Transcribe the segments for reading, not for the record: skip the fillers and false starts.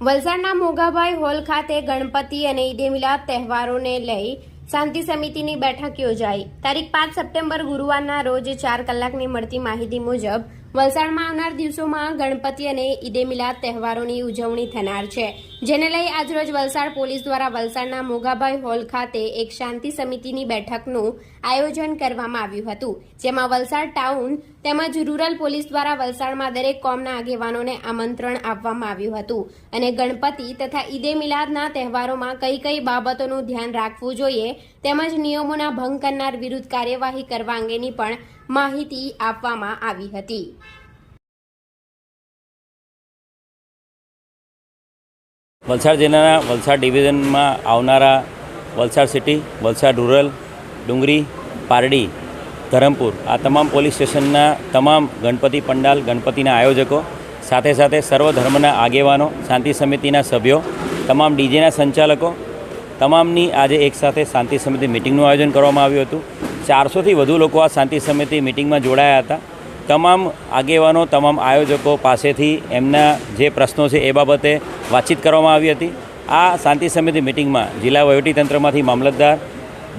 વલસાડના મોગાભાઈ હોલ ખાતે ગણપતિ અને ઈદે મિલાદ તહેવારોને લઈ શાંતિ સમિતિની બેઠક યોજાઈ. તારીખ 5 સપ્ટેમ્બર ગુરુવારના રોજ 4 કલાકની મળતી માહિતી મુજબ વલસાડમાં આવનાર દિવસોમાં ગણપતિ અને ઈદે મિલાદ તહેવારોની ઉજવણી થનાર છે, જેને લઈ આજરોજ વલસાડ પોલીસ દ્વારા વલસાડના મોગાભાઈ હોલ ખાતે એક શાંતિ સમિતિની બેઠકનું આયોજન કરવામાં આવ્યું હતું, જેમાં વલસાડ ટાઉન તેમજ રૂરલ પોલીસ દ્વારા વલસાડમાં દરેક કોમના આગેવાનોને આમંત્રણ આપવામાં આવ્યું હતું અને ગણપતિ તથા ઈદે મિલાદના તહેવારોમાં કઈ કઈ બાબતોનું ધ્યાન રાખવું જોઈએ તેમજ નિયમોના ભંગ કરનાર વિરુદ્ધ કાર્યવાહી કરવા અંગેની પણ માહિતી આપવામાં આવી હતી. વલસાડ જિલ્લાના વલસાડ ડિવિઝનમાં આવનારા વલસાડ સિટી, વલસાડ રૂરલ, ડુંગરી, પારડી, ધરમપુર આ તમામ પોલીસ સ્ટેશનના તમામ ગણપતિ પંડાલ, ગણપતિના આયોજકો સાથે સાથે સર્વ ધર્મના આગેવાનો, શાંતિ સમિતિના સભ્યો, તમામ ડીજેના સંચાલકો તમામની આજે એકસાથે શાંતિ સમિતિ મિટિંગનું આયોજન કરવામાં આવ્યું હતું. 400થી વધુ લોકો આ શાંતિ સમિતિ મિટિંગમાં જોડાયા હતા. તમામ આગેવાનો, તમામ આયોજકો પાસેથી એમના જે પ્રશ્નો છે એ બાબતે વાતચીત કરવામાં આવી હતી. આ શાંતિ સમિતિ મિટિંગમાં જિલ્લા વહીવટીતંત્રમાંથી મામલતદાર,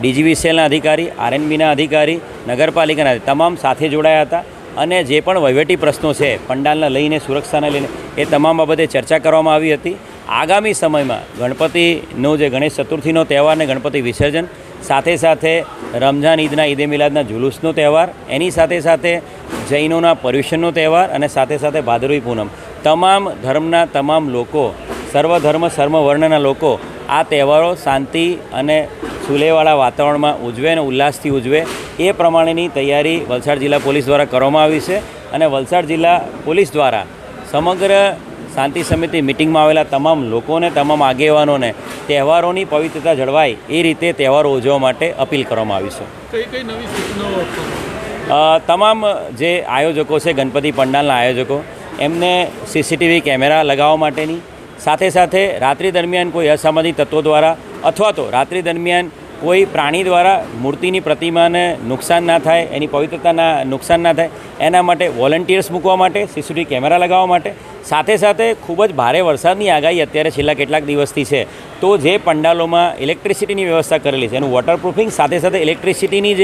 ડીજીવીસીએલના અધિકારી, આરએનબીના અધિકારી, નગરપાલિકાના તમામ સાથે જોડાયા હતા અને જે પણ વહીવટી પ્રશ્નો છે પંડાલને લઈને, સુરક્ષાને લઈને એ તમામ બાબતે ચર્ચા કરવામાં આવી હતી. આગામી સમયમાં ગણપતિનો જે ગણેશ ચતુર્થીનો તહેવાર અને ગણપતિ વિસર્જન સાથે સાથે રમઝાન ઈદના, ઈદે મિલાદના જુલુસનો તહેવાર, એની સાથે સાથે જૈનોના પર્યુષણનો તહેવાર અને સાથે સાથે ભાદરવી પૂનમ, તમામ ધર્મના તમામ લોકો, સર્વધર્મ સર્વવર્ણના લોકો આ તહેવારો શાંતિ અને સુલેવાળા વાતાવરણમાં ઉજવે અને ઉલ્લાસથી ઉજવે એ પ્રમાણેની તૈયારી વલસાડ જિલ્લા પોલીસ દ્વારા કરવામાં આવી છે અને વલસાડ જિલ્લા પોલીસ દ્વારા સમગ્ર શાંતિ સમિતિ મિટિંગમાં આવેલા તમામ લોકોને, તમામ આગેવાનોને તહેવારોની પવિત્રતા જળવાય એ રીતે તહેવારો ઉજવવા માટે અપીલ કરવામાં આવી છે. કઈ નવી સૂચનાઓ તમામ જે આયોજકો છે, ગણપતિ પંડાલના આયોજકો, એમને સીસીટીવી કેમેરા લગાવવા માટેની, સાથે સાથે રાત્રિ દરમિયાન કોઈ અસામાજિક તત્વો દ્વારા અથવા તો રાત્રિ દરમિયાન કોઈ પ્રાણી દ્વારા મૂર્તિની પ્રતિમાને નુકસાન ના થાય, એની પવિત્રતાના નુકસાન ના થાય એના માટે વોલન્ટિયર્સ મૂકવા માટે, સીસીટીવી કેમેરા લગાવવા માટે, સાથે સાથે ખૂબ જ ભારે વરસાદની આગાહી અત્યારે છેલ્લા કેટલાક દિવસથી છે, તો જે પંડાલોમાં ઇલેક્ટ્રિસિટીની વ્યવસ્થા કરેલી છે એનું વોટરપ્રૂફિંગ, સાથે સાથે ઇલેક્ટ્રિસિટીની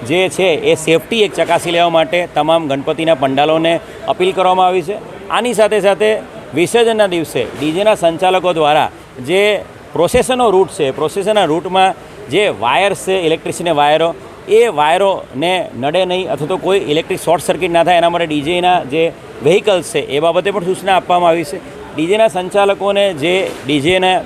જે છે એ સેફટી એક ચકાસી લેવા માટે તમામ ગણપતિના પંડાલોને અપીલ કરવામાં આવી છે. આની સાથે સાથે વિસર્જનના દિવસે ડીજેના સંચાલકો દ્વારા જે પ્રોસેસનનો રૂટ છે, પ્રોસેસનના રૂટમાં જે વાયર્સ છે, ઇલેક્ટ્રિસિટીના વાયરો, એ વાયરોને નડે નહીં અથવા તો કોઈ ઇલેક્ટ્રિક શોર્ટ સર્કિટ ના થાય એના માટે ડીજેના જે વ્હીકલ્સ છે એ બાબતે પણ સૂચના આપવામાં આવી છે. ડીજેના સંચાલકોને જે ડીજેના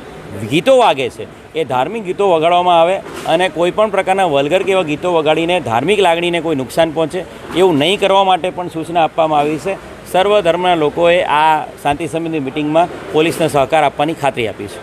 ગીતો વાગે છે એ ધાર્મિક ગીતો વગાડવામાં આવે અને કોઈપણ પ્રકારના વલ્ગર કે એવા ગીતો વગાડીને ધાર્મિક લાગણીને કોઈ નુકસાન પહોંચે એવું નહીં કરવા માટે પણ સૂચના આપવામાં આવી છે. સર્વ ધર્મના લોકોએ આ શાંતિ સમિતિ મિટિંગમાં પોલીસને સહકાર આપવાની ખાતરી આપી છે.